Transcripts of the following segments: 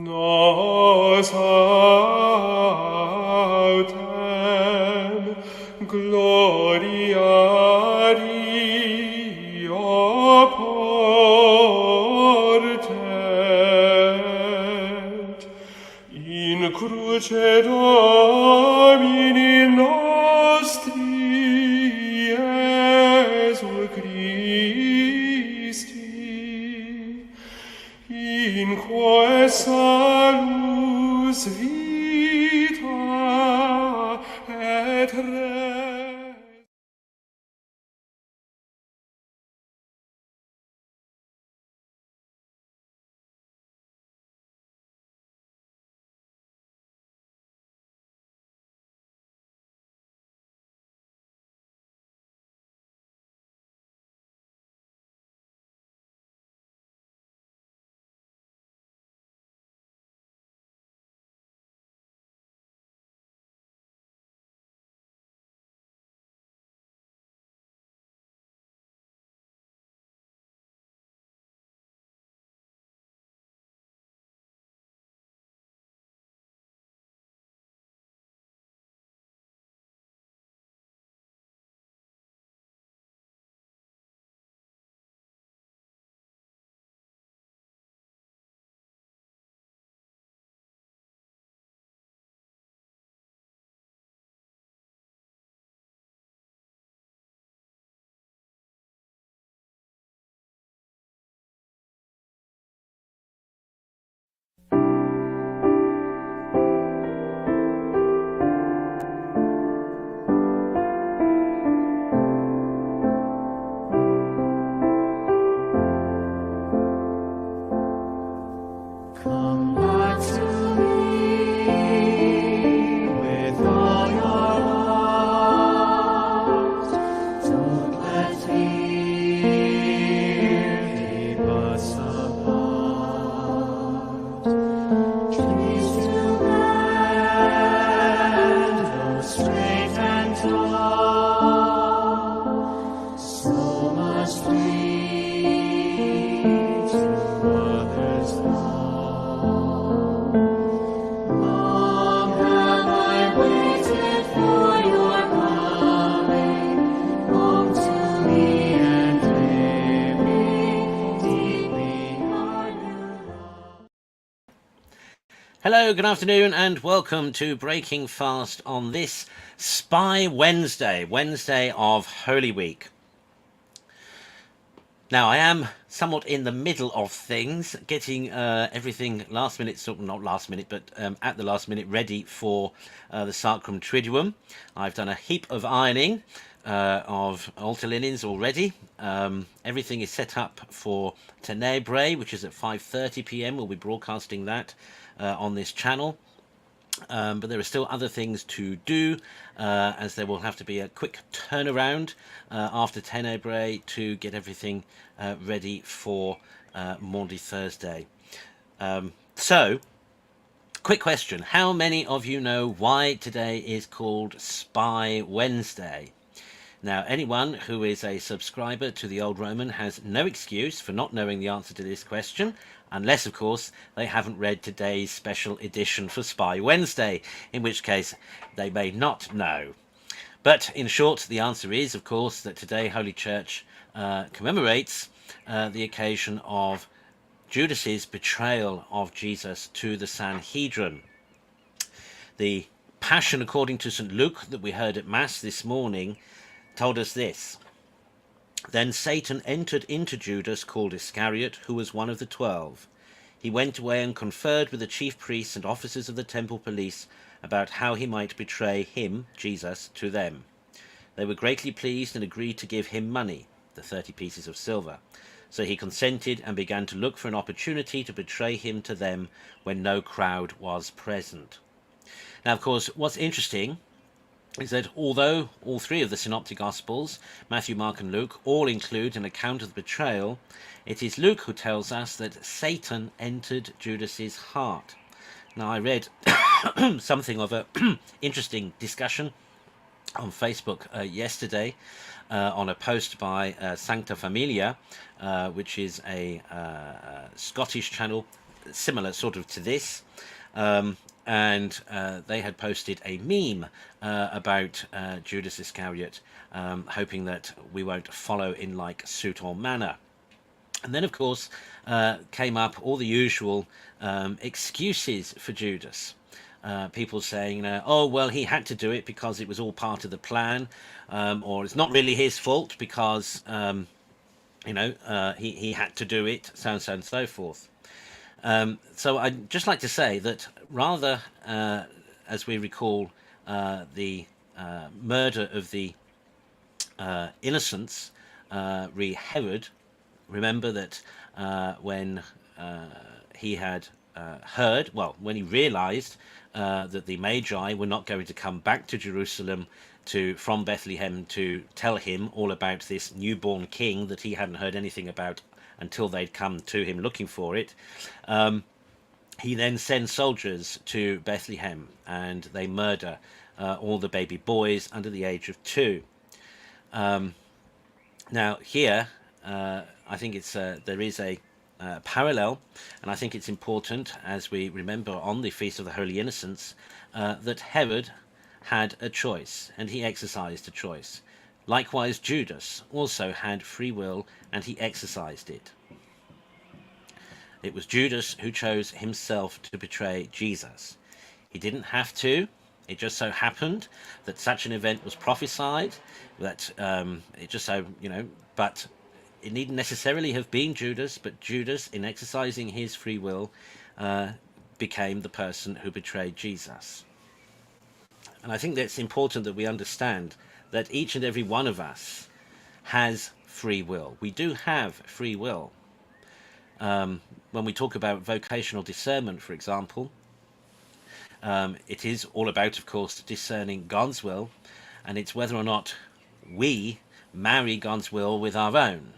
Nos autem gloria Dio portet, in cruce Domini nostri Iesu Christi, in quae salus vita et res. Come back to me with all your heart. Don't let fear keep us apart. Trees to bend, though straight and tall, so must we to others fall. Long have I waited for your coming, home to me and living deeply are you loved. Hello, good afternoon, and welcome to Breaking Fast on this Spy Wednesday, Wednesday of Holy Week. Now, I am somewhat in the middle of things, getting everything last minute, sort of not last minute, but at the last minute ready for the Sacrum Triduum. I've done a heap of ironing of altar linens already. Everything is set up for Tenebrae, which is at 5:30 p.m. We'll be broadcasting that on this channel. But there are still other things to do, as there will have to be a quick turnaround after Tenebrae to get everything ready for Maundy Thursday. So, quick question. How many of you know why today is called Spy Wednesday? Now, anyone who is a subscriber to the Old Roman has no excuse for not knowing the answer to this question, unless, of course, they haven't read today's special edition for Spy Wednesday, in which case they may not know. But in short, the answer is, of course, that today Holy Church commemorates the occasion of Judas's betrayal of Jesus to the Sanhedrin. The Passion according to St. Luke that we heard at Mass this morning told us this. Then Satan entered into Judas, called Iscariot, who was one of the 12. He went away and conferred with the chief priests and officers of the temple police about how he might betray him, Jesus, to them. They were greatly pleased and agreed to give him money, the 30 pieces of silver. So he consented and began to look for an opportunity to betray him to them when no crowd was present. Now, of course, what's interesting is that although all three of the Synoptic Gospels, Matthew, Mark and Luke, all include an account of the betrayal, it is Luke who tells us that Satan entered Judas's heart. Now, I read something of an interesting discussion on Facebook yesterday on a post by Sancta Familia, which is a Scottish channel similar sort of to this. And they had posted a meme about Judas Iscariot, hoping that we won't follow in like suit or manner. And then, of course, came up all the usual excuses for Judas. People saying, oh, well, he had to do it because it was all part of the plan, or it's not really his fault because, he had to do it, so and so and so forth. So I'd just like to say that rather, as we recall the murder of the innocents, re Herod, remember that when he had heard, well, when he realized that the Magi were not going to come back to Jerusalem from Bethlehem to tell him all about this newborn king that he hadn't heard anything about until they'd come to him looking for it, he then sends soldiers to Bethlehem and they murder all the baby boys under the age of 2. Now here, I think there is a parallel, and I think it's important as we remember on the Feast of the Holy Innocents that Herod had a choice and he exercised a choice. Likewise, Judas also had free will and he exercised it. It was Judas who chose himself to betray Jesus. He didn't have to. It just so happened that such an event was prophesied, that it just so, but it needn't necessarily have been Judas, but Judas, in exercising his free will, became the person who betrayed Jesus. And I think that's important that we understand that each and every one of us has free will. We do have free will. When we talk about vocational discernment, for example, it is all about, of course, discerning God's will, and it's whether or not we marry God's will with our own.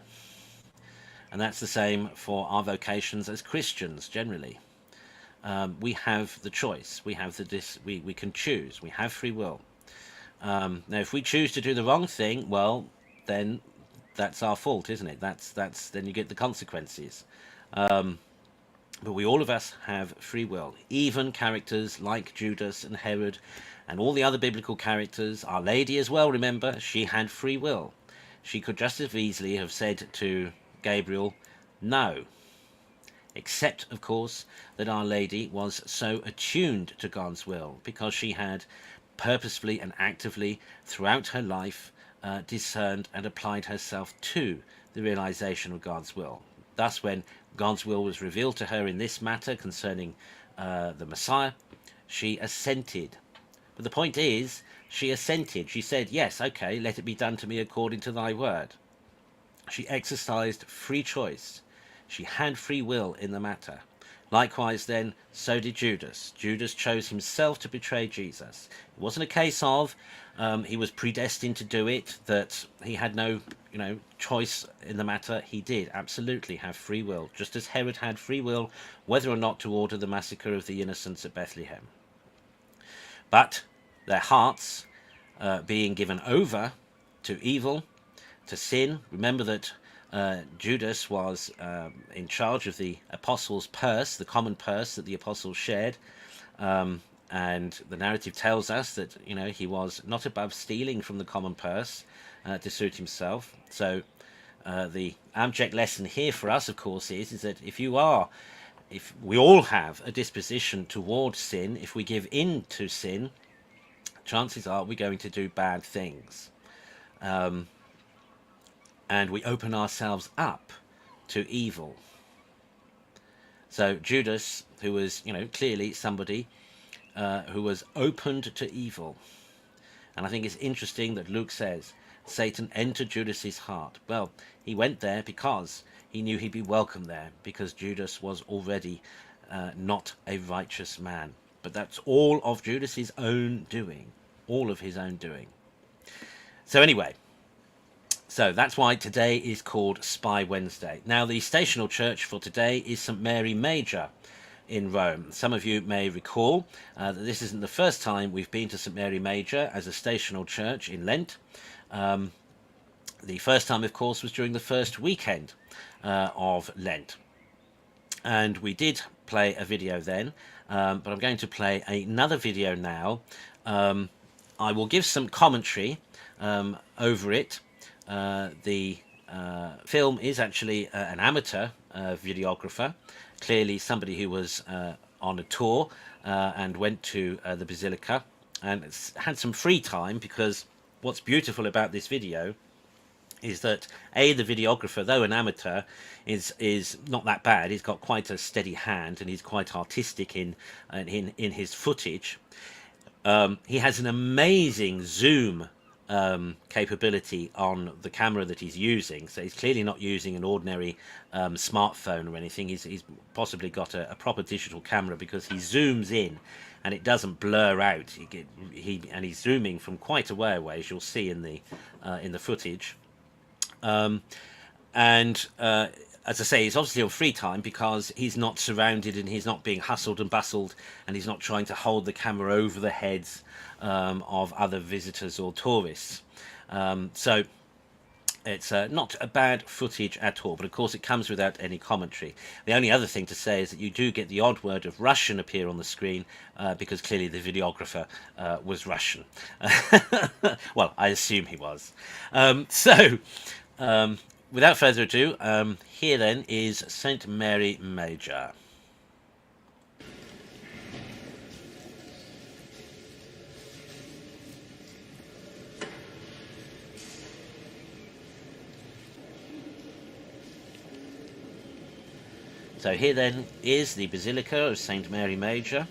And that's the same for our vocations as Christians generally. We have the choice. We have we can choose. We have free will. Now, if we choose to do the wrong thing, well, then that's our fault, isn't it? Then you get the consequences. But all of us have free will. Even characters like Judas and Herod and all the other biblical characters, Our Lady as well, remember, she had free will. She could just as easily have said to Gabriel, no. Except, of course, that Our Lady was so attuned to God's will because she had purposefully and actively throughout her life discerned and applied herself to the realization of God's will. Thus, when God's will was revealed to her in this matter concerning the Messiah, she assented. But the point is, she assented. She said, yes, okay, let it be done to me according to thy word. She exercised free choice. She had free will in the matter. Likewise, then, so did Judas. Judas chose himself to betray Jesus. It wasn't a case of he was predestined to do it, that he had no choice in the matter. He did absolutely have free will, just as Herod had free will whether or not to order the massacre of the innocents at Bethlehem. But their hearts being given over to evil, to sin. Remember that Judas was in charge of the apostles' purse, the common purse that the apostles shared. And the narrative tells us that, he was not above stealing from the common purse to suit himself. So the abject lesson here for us, of course, is that if we all have a disposition towards sin, if we give in to sin, chances are we're going to do bad things. And we open ourselves up to evil. So Judas, who was, clearly somebody who was opened to evil. And I think it's interesting that Luke says, Satan entered Judas's heart. Well, he went there because he knew he'd be welcome there, because Judas was already not a righteous man. But that's all of Judas's own doing. All of his own doing. So anyway, so that's why today is called Spy Wednesday. Now, the stational church for today is St. Mary Major in Rome. Some of you may recall that this isn't the first time we've been to St. Mary Major as a stational church in Lent. The first time, of course, was during the first weekend of Lent. and we did play a video then, but I'm going to play another video now. I will give some commentary over it. The film is actually an amateur videographer, clearly somebody who was on a tour and went to the Basilica and had some free time, because what's beautiful about this video is that the videographer, though an amateur, is not that bad. He's got quite a steady hand and he's quite artistic in his footage. He has an amazing zoom capability on the camera that he's using, so he's clearly not using an ordinary smartphone or anything. He's possibly got a proper digital camera, because he zooms in and it doesn't blur out. And he's zooming from quite a way away, as you'll see in the footage. As I say, he's obviously on free time because he's not surrounded and he's not being hustled and bustled, and he's not trying to hold the camera over the heads of other visitors or tourists. So it's not a bad footage at all, but of course it comes without any commentary. The only other thing to say is that you do get the odd word of Russian appear on the screen, because clearly the videographer was Russian. Well, I assume he was. Without further ado, here then is St. Mary Major. So here then is the Basilica of St. Mary Major.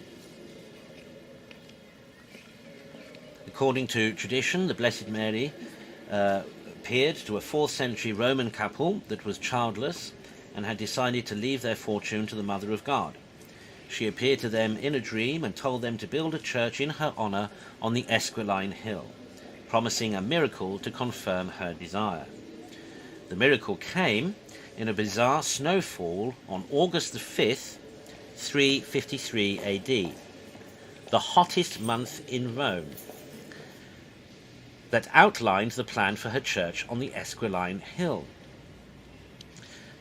According to tradition, the Blessed Mary appeared to a 4th century Roman couple that was childless and had decided to leave their fortune to the Mother of God. She appeared to them in a dream and told them to build a church in her honour on the Esquiline Hill, promising a miracle to confirm her desire. The miracle came in a bizarre snowfall on August the 5th, 353 AD, the hottest month in Rome, that outlined the plan for her church on the Esquiline Hill.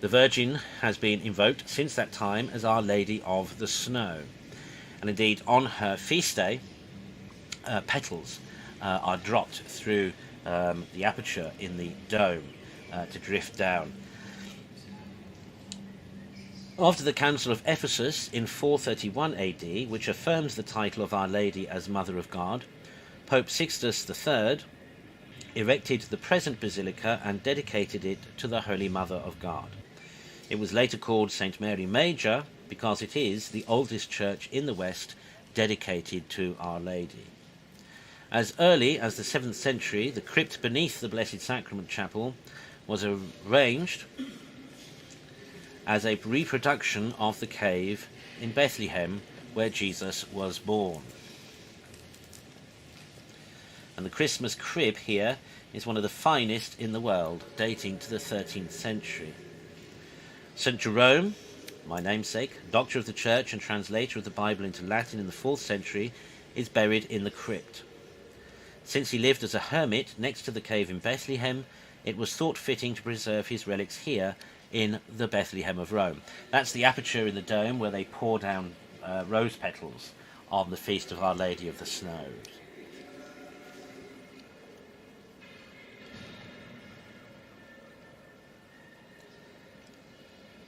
The Virgin has been invoked since that time as Our Lady of the Snow, and indeed on her feast day, petals are dropped through the aperture in the dome to drift down. After the Council of Ephesus in 431 AD, which affirms the title of Our Lady as Mother of God, Pope Sixtus III erected the present basilica and dedicated it to the Holy Mother of God. It was later called St. Mary Major because it is the oldest church in the West dedicated to Our Lady. As early as the 7th century, the crypt beneath the Blessed Sacrament Chapel was arranged as a reproduction of the cave in Bethlehem where Jesus was born. And the Christmas crib here is one of the finest in the world, dating to the 13th century. St. Jerome, my namesake, doctor of the Church and translator of the Bible into Latin in the 4th century, is buried in the crypt. Since he lived as a hermit next to the cave in Bethlehem, it was thought fitting to preserve his relics here in the Bethlehem of Rome. That's the aperture in the dome where they pour down rose petals on the feast of Our Lady of the Snows.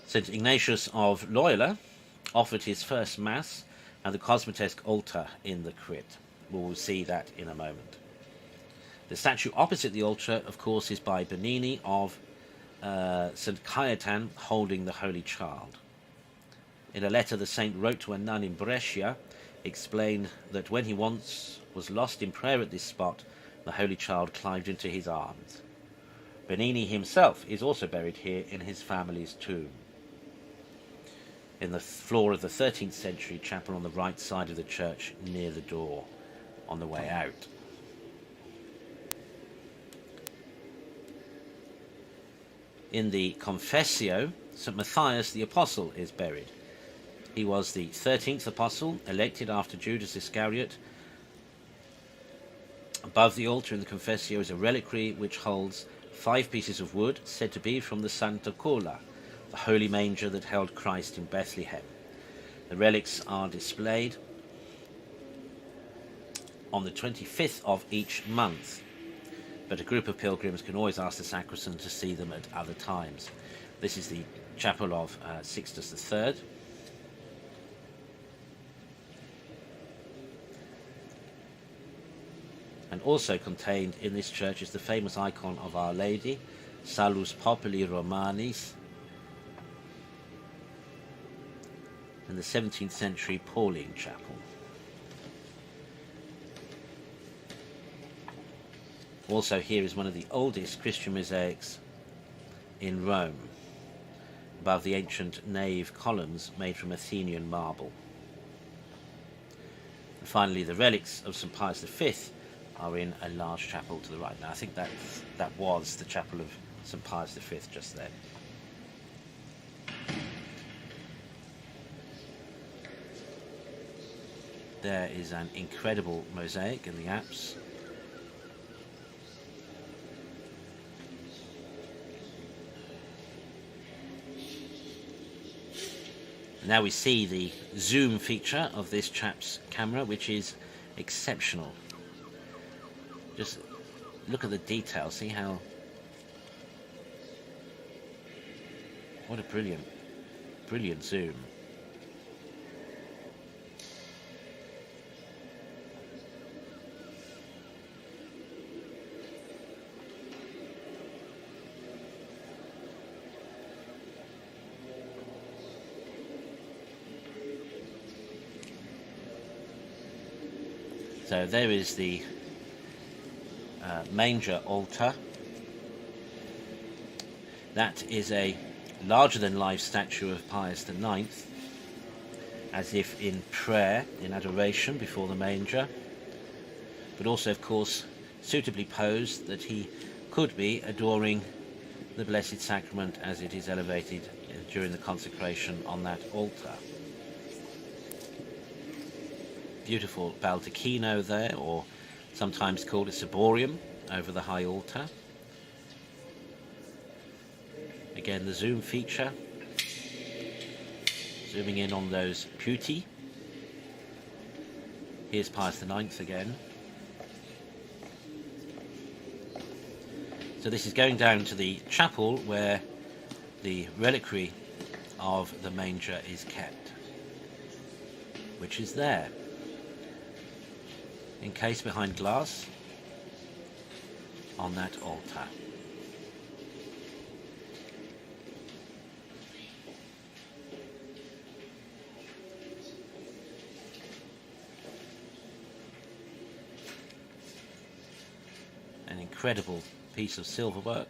St. Ignatius of Loyola offered his first Mass at the Cosmatesque altar in the crypt. We will see that in a moment. The statue opposite the altar, of course, is by Bernini of St. Cajetan holding the Holy Child. In a letter the saint wrote to a nun in Brescia, explained that when he once was lost in prayer at this spot, the Holy Child climbed into his arms. Bernini himself is also buried here in his family's tomb, in the floor of the 13th century chapel on the right side of the church near the door on the way out. In the Confessio, St. Matthias the Apostle is buried. He was the 13th apostle, elected after Judas Iscariot. Above the altar in the Confessio is a reliquary which holds 5 pieces of wood, said to be from the Santa Cola, the holy manger that held Christ in Bethlehem. The relics are displayed on the 25th of each month, but a group of pilgrims can always ask the sacristan to see them at other times. This is the chapel of Sixtus III. And also contained in this church is the famous icon of Our Lady, Salus Populi Romanis, in the 17th century Pauline chapel. Also here is one of the oldest Christian mosaics in Rome, above the ancient nave columns made from Athenian marble. And finally, the relics of St. Pius V are in a large chapel to the right. Now I think that was the chapel of St. Pius V just then. There is an incredible mosaic in the apse. Now we see the zoom feature of this chap's camera, which is exceptional. Just look at the detail, see how... What a brilliant zoom. So there is the manger altar. That is a larger-than-life statue of Pius IX, as if in prayer, in adoration before the manger, but also, of course, suitably posed that he could be adoring the Blessed Sacrament as it is elevated during the consecration on that altar. Beautiful baldacchino there, or sometimes called a ciborium, over the high altar. Again, the zoom feature, zooming in on those putti. Here's Pius IX again. So this is going down to the chapel where the reliquary of the manger is kept, which is there, encased behind glass on that altar. An incredible piece of silverwork.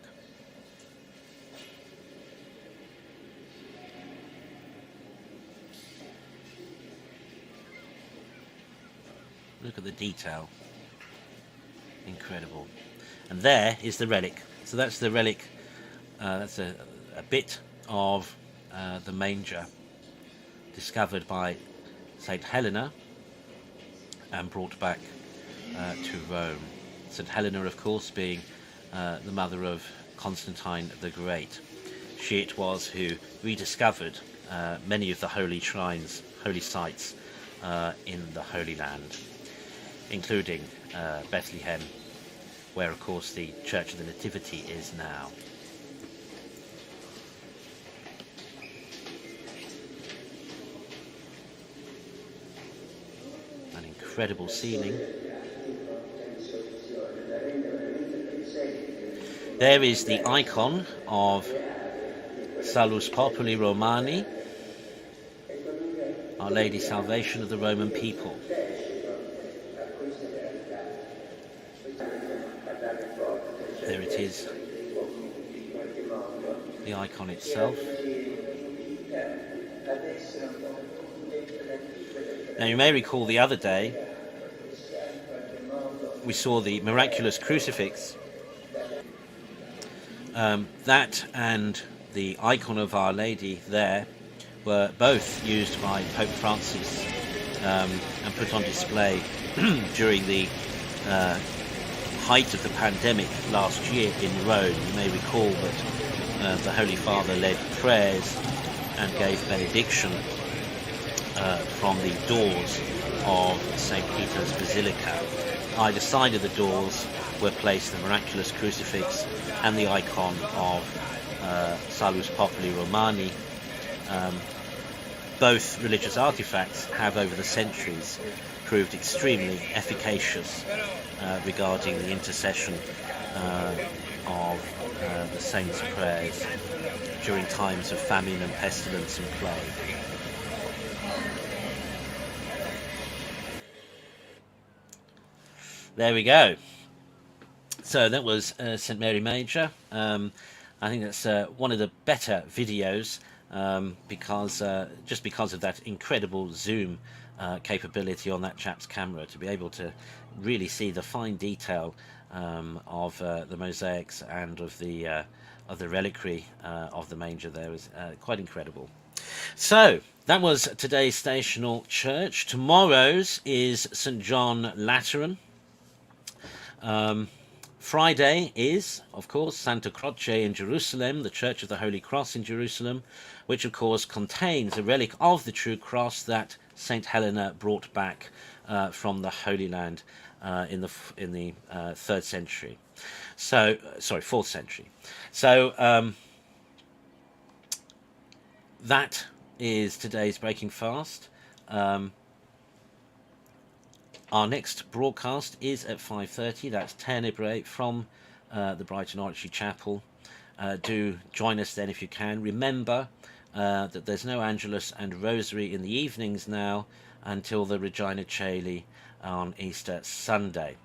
Look at the detail. Incredible. And there is the relic. So that's the relic. That's a bit of the manger discovered by St. Helena and brought back to Rome. St. Helena, of course, being the mother of Constantine the Great. She it was who rediscovered many of the holy shrines, holy sites in the Holy Land, including Bethlehem, where of course the Church of the Nativity is now. An incredible ceiling. There is the icon of Salus Populi Romani, Our Lady Salvation of the Roman people. There it is, the icon itself. Now you may recall the other day we saw the miraculous crucifix. That and the icon of Our Lady there were both used by Pope Francis and put on display during the height of the pandemic last year in Rome. You may recall that the Holy Father led prayers and gave benediction from the doors of St. Peter's Basilica. Either side of the doors were placed the miraculous crucifix and the icon of Salus Populi Romani. Both religious artifacts have over the centuries proved extremely efficacious regarding the intercession of the saints' prayers during times of famine and pestilence and plague. There we go. So that was St. Mary Major. I think that's one of the better videos because of that incredible zoom capability on that chap's camera, to be able to really see the fine detail of the mosaics and of the reliquary of the manger. There was quite incredible. So that was today's stational church. Tomorrow's is St. John Lateran. Friday is, of course, Santa Croce in Jerusalem, the Church of the Holy Cross in Jerusalem, which of course contains a relic of the true cross that Saint Helena brought back from the Holy Land in the 3rd century. So, sorry, 4th century. So that is today's Breaking Fast. Our next broadcast is at 5:30. That's Tenebrae from the Brighton Oratory Chapel. Do join us then if you can. Remember that there's no Angelus and Rosary in the evenings now until the Regina Caeli on Easter Sunday.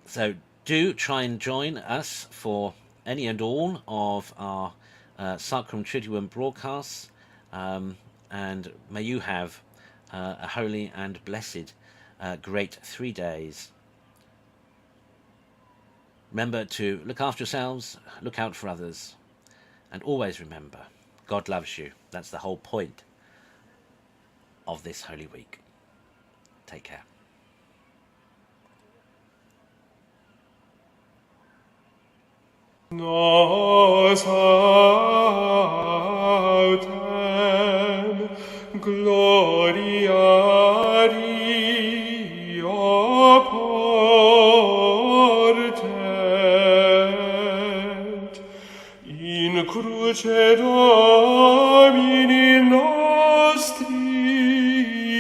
So do try and join us for any and all of our Sacrum Triduum broadcasts. And may you have a holy and blessed great 3 days. Remember to look after yourselves, look out for others, and always remember, God loves you. That's the whole point of this Holy Week. Take care. Nos autem gloria Dio portet in cruce Domini nostri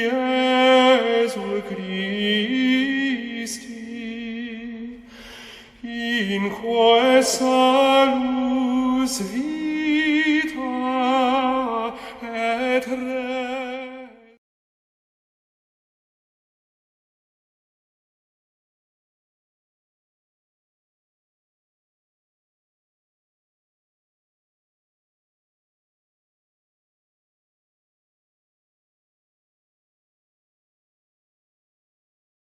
Iesu Christi in quae salus